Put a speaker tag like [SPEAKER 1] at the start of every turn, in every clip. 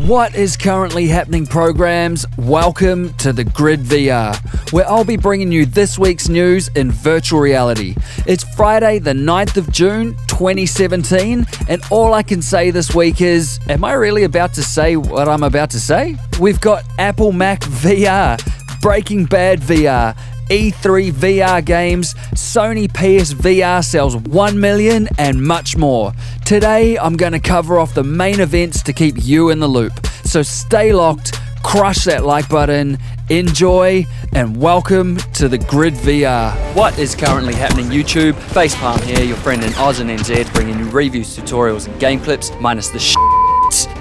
[SPEAKER 1] What is currently happening, programs? Welcome to the Grid VR, where I'll be bringing you this week's news in virtual reality. It's Friday the 9th of June 2017, and all I can say this week is, am I really about to say what I'm about to say? We've got Apple Mac VR, Breaking Bad VR, E3 VR games, Sony PSVR sells 1 million, and much more. Today, I'm going to cover off the main events to keep you in the loop. So stay locked, crush that like button, enjoy, and welcome to the Grid VR.
[SPEAKER 2] What is currently happening, YouTube? Facepalm here, your friend in Oz and NZ, bringing you reviews, tutorials, and game clips, minus the shit.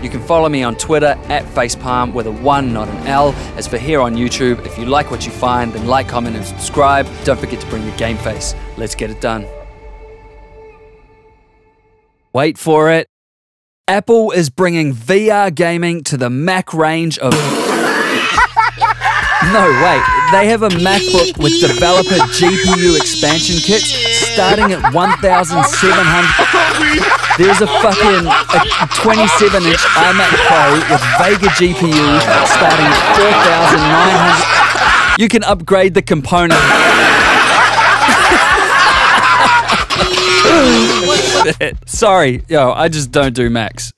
[SPEAKER 2] You can follow me on Twitter at Facepalm with a 1, not an L. As for here on YouTube, if you like what you find, then like, comment, and subscribe. Don't forget to bring your game face. Let's get it done.
[SPEAKER 1] Wait for it. Apple is bringing VR gaming to the Mac range of... No, wait. They have a MacBook with developer GPU expansion kits starting at 1,700. There's a fucking 27-inch iMac Pro with Vega GPU starting at 4,900. You can upgrade the component. Sorry, I just don't do Macs.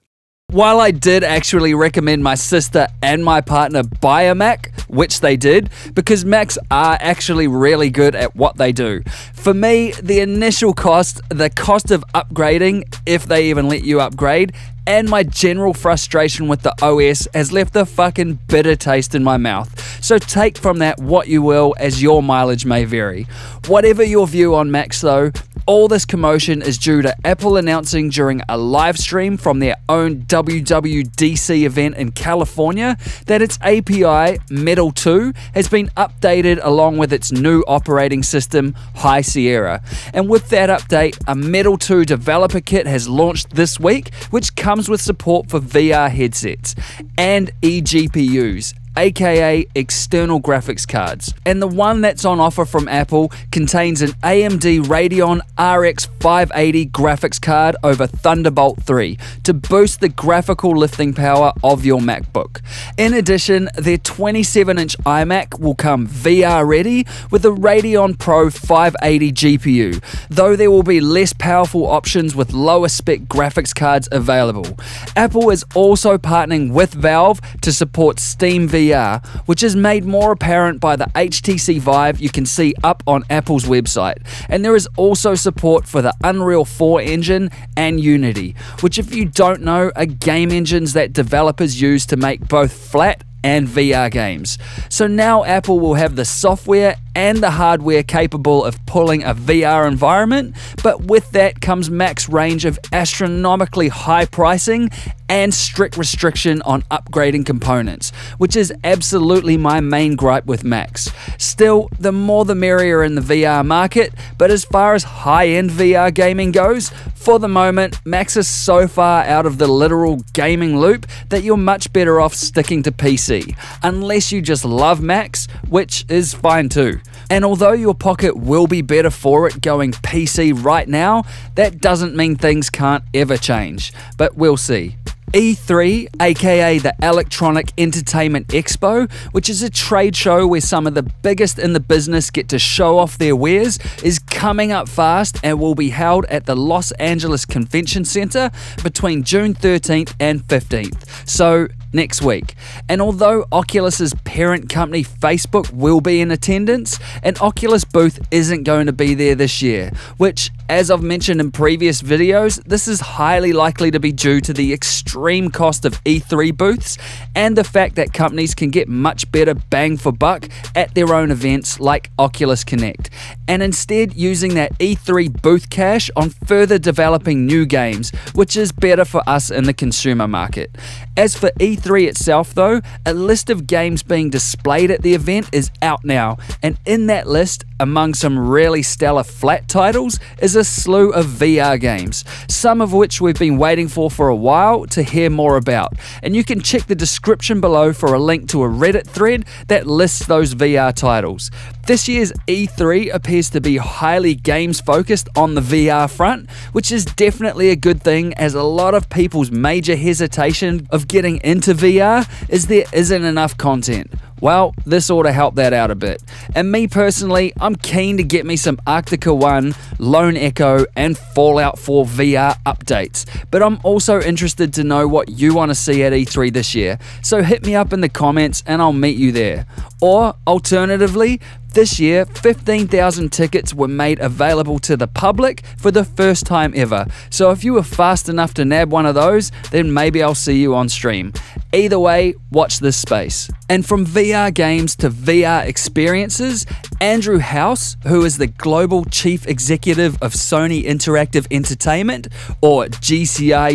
[SPEAKER 1] While I did actually recommend my sister and my partner buy a Mac, which they did, because Macs are actually really good at what they do. For me, the initial cost, the cost of upgrading, if they even let you upgrade, and my general frustration with the OS has left a fucking bitter taste in my mouth. So take from that what you will, as your mileage may vary. Whatever your view on Macs though, all this commotion is due to Apple announcing during a live stream from their own WWDC event in California that its API, Metal 2, has been updated along with its new operating system, High Sierra. And with that update, a Metal 2 developer kit has launched this week, which comes with support for VR headsets and eGPUs, aka external graphics cards. And the one that's on offer from Apple contains an AMD Radeon RX 580 graphics card over Thunderbolt 3 to boost the graphical lifting power of your MacBook. In addition, their 27-inch iMac will come VR ready with a Radeon Pro 580 GPU, though there will be less powerful options with lower spec graphics cards available. Apple is also partnering with Valve to support Steam VR, which is made more apparent by the HTC Vive you can see up on Apple's website. And there is also support for the Unreal 4 engine and Unity, which, if you don't know, are game engines that developers use to make both flat and VR games. So now Apple will have the software and the hardware capable of pulling a VR environment, but with that comes Mac's range of astronomically high pricing and strict restriction on upgrading components, which is absolutely my main gripe with Macs. Still, the more the merrier in the VR market, but as far as high-end VR gaming goes, for the moment, Macs are so far out of the literal gaming loop that you're much better off sticking to PC, unless you just love Macs, which is fine too. And although your pocket will be better for it going PC right now, that doesn't mean things can't ever change, but we'll see. E3, aka the Electronic Entertainment Expo, which is a trade show where some of the biggest in the business get to show off their wares, is coming up fast and will be held at the Los Angeles Convention Center between June 13th and 15th. So next week. And although Oculus's parent company Facebook will be in attendance, an Oculus booth isn't going to be there this year, which, as I've mentioned in previous videos, this is highly likely to be due to the extreme cost of E3 booths and the fact that companies can get much better bang for buck at their own events like Oculus Connect, and instead using that E3 booth cash on further developing new games, which is better for us in the consumer market. As for E3 itself though, a list of games being displayed at the event is out now, and in that list, among some really stellar flat titles is a slew of VR games, some of which we've been waiting for a while to hear more about. And you can check the description below for a link to a Reddit thread that lists those VR titles. This year's E3 appears to be highly games focused on the VR front, which is definitely a good thing, as a lot of people's major hesitation of getting into VR is there isn't enough content. Well, this ought to help that out a bit. And me personally, I'm keen to get me some Arctica 1, Lone Echo, and Fallout 4 VR updates. But I'm also interested to know what you want to see at E3 this year. So hit me up in the comments and I'll meet you there. Or, alternatively, this year, 15,000 tickets were made available to the public for the first time ever. So if you were fast enough to nab one of those, then maybe I'll see you on stream. Either way, watch this space. And from VR games to VR experiences, Andrew House, who is the Global Chief Executive of Sony Interactive Entertainment, or GCIE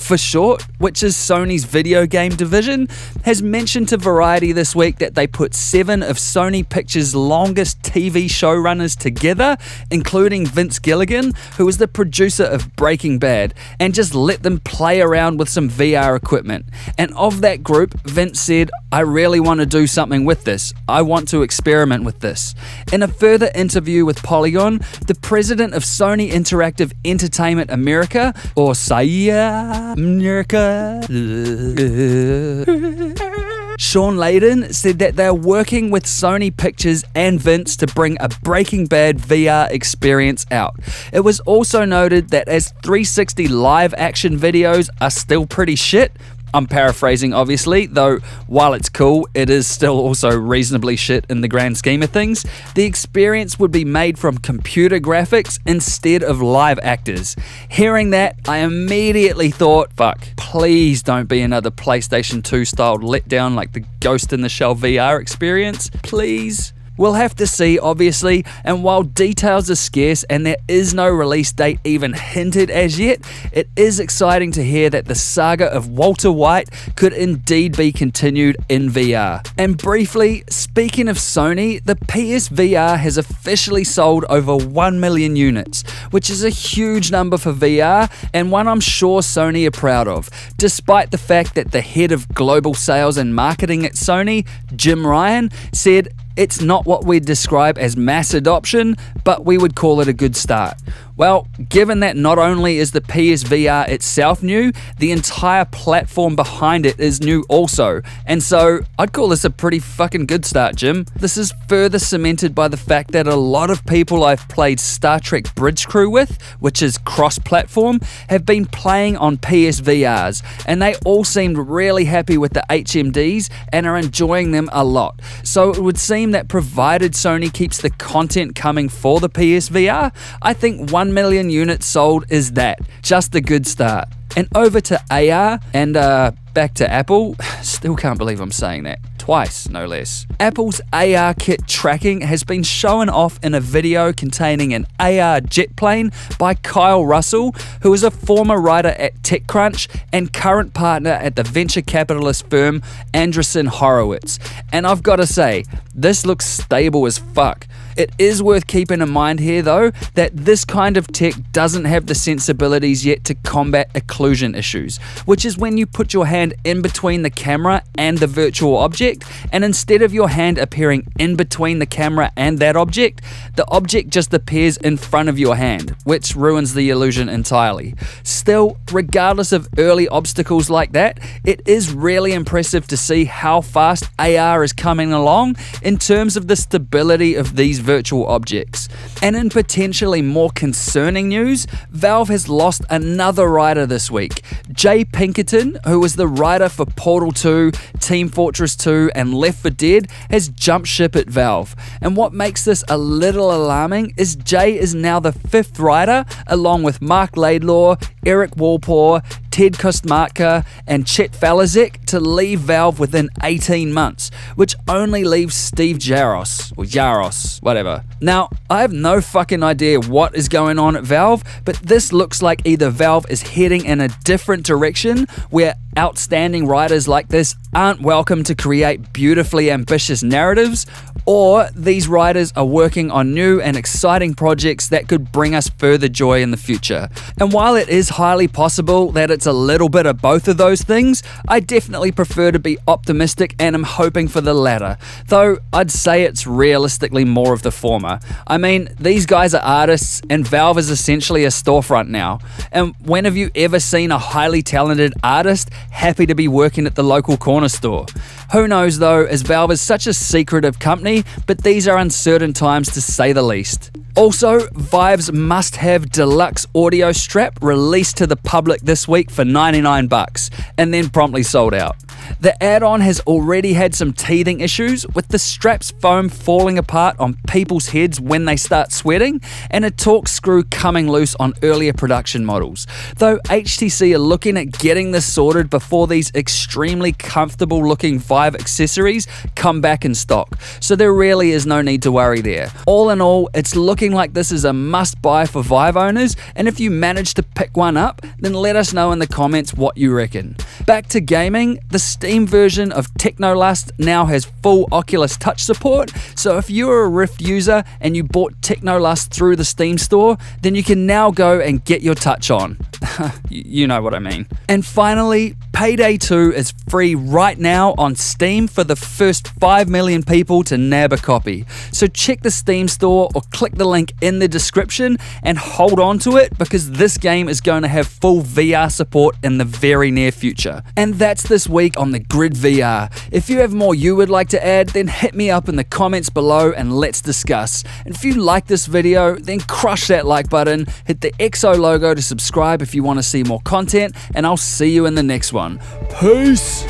[SPEAKER 1] for short, which is Sony's video game division, has mentioned to Variety this week that they put 7 of Sony Pictures' longest TV showrunners together, including Vince Gilligan, who is the producer of Breaking Bad, and just let them play around with some VR equipment. And of that group, Vince said, "I really want to do something with this. I want to experiment with this." In a further interview with Polygon, the president of Sony Interactive Entertainment America, or SAIA America, Sean Layden, said that they're working with Sony Pictures and Vince to bring a Breaking Bad VR experience out. It was also noted that as 360 live action videos are still pretty shit, I'm paraphrasing obviously, though while it's cool, it is still also reasonably shit in the grand scheme of things, the experience would be made from computer graphics instead of live actors. Hearing that, I immediately thought, fuck, please don't be another PlayStation 2 styled letdown like the Ghost in the Shell VR experience, please. We'll have to see, obviously, and while details are scarce and there is no release date even hinted as yet, it is exciting to hear that the saga of Walter White could indeed be continued in VR. And briefly, speaking of Sony, the PSVR has officially sold over 1 million units, which is a huge number for VR and one I'm sure Sony are proud of, despite the fact that the head of global sales and marketing at Sony, Jim Ryan, said, "It's not what we'd describe as mass adoption, but we would call it a good start." Well, given that not only is the PSVR itself new, the entire platform behind it is new also, and so I'd call this a pretty fucking good start, Jim. This is further cemented by the fact that a lot of people I've played Star Trek Bridge Crew with, which is cross-platform, have been playing on PSVRs, and they all seemed really happy with the HMDs and are enjoying them a lot. So it would seem that provided Sony keeps the content coming for the PSVR, I think 1 million units sold is that. Just a good start. And over to AR and back to Apple. Still can't believe I'm saying that. Twice, no less. Apple's AR kit tracking has been shown off in a video containing an AR jet plane by Kyle Russell, who is a former writer at TechCrunch and current partner at the venture capitalist firm Andreessen Horowitz. And I've got to say, this looks stable as fuck. It is worth keeping in mind here though, that this kind of tech doesn't have the sensibilities yet to combat occlusion issues, which is when you put your hand in between the camera and the virtual object, and instead of your hand appearing in between the camera and that object, the object just appears in front of your hand, which ruins the illusion entirely. Still, regardless of early obstacles like that, it is really impressive to see how fast AR is coming along in terms of the stability of these virtual objects. And in potentially more concerning news, Valve has lost another writer this week. Jay Pinkerton, who was the writer for Portal 2, Team Fortress 2, and Left 4 Dead, has jumped ship at Valve. And what makes this a little alarming is Jay is now the 5th writer, along with Mark Laidlaw, Eric Walpole, Ted Kostmatka, and Chet Falazek to leave Valve within 18 months, which only leaves Steve Jaros, or Jaros, whatever. Now, I have no fucking idea what is going on at Valve, but this looks like either Valve is heading in a different direction, where outstanding writers like this aren't welcome to create beautifully ambitious narratives, or these writers are working on new and exciting projects that could bring us further joy in the future. And while it is highly possible that it's a little bit of both of those things, I definitely prefer to be optimistic and am hoping for the latter, though I'd say it's realistically more of the former. I mean, these guys are artists and Valve is essentially a storefront now. And when have you ever seen a highly talented artist happy to be working at the local corner store? Who knows though, as Valve is such a secretive company, but these are uncertain times to say the least. Also, Vive's must-have deluxe audio strap released to the public this week for 99 bucks, and then promptly sold out. The add-on has already had some teething issues, with the strap's foam falling apart on people's heads when they start sweating, and a torque screw coming loose on earlier production models. Though HTC are looking at getting this sorted before these extremely comfortable looking Vive accessories come back in stock, so there really is no need to worry there. All in all, it's looking like this is a must-buy for Vive owners, and if you manage to pick one up, then let us know in the comments what you reckon. Back to gaming, the Steam version of Technolust now has full Oculus Touch support, so if you're a Rift user and you bought Technolust through the Steam store, then you can now go and get your Touch on. You know what I mean. And finally, Payday 2 is free right now on Steam for the first 5 million people to nab a copy. So check the Steam store or click the link in the description and hold on to it, because this game is going to have full VR support in the very near future. And that's this week on the Grid VR. If you have more you would like to add, then hit me up in the comments below and let's discuss. And if you like this video, then crush that like button, hit the XO logo to subscribe if you want to see more content, and I'll see you in the next one. Peace!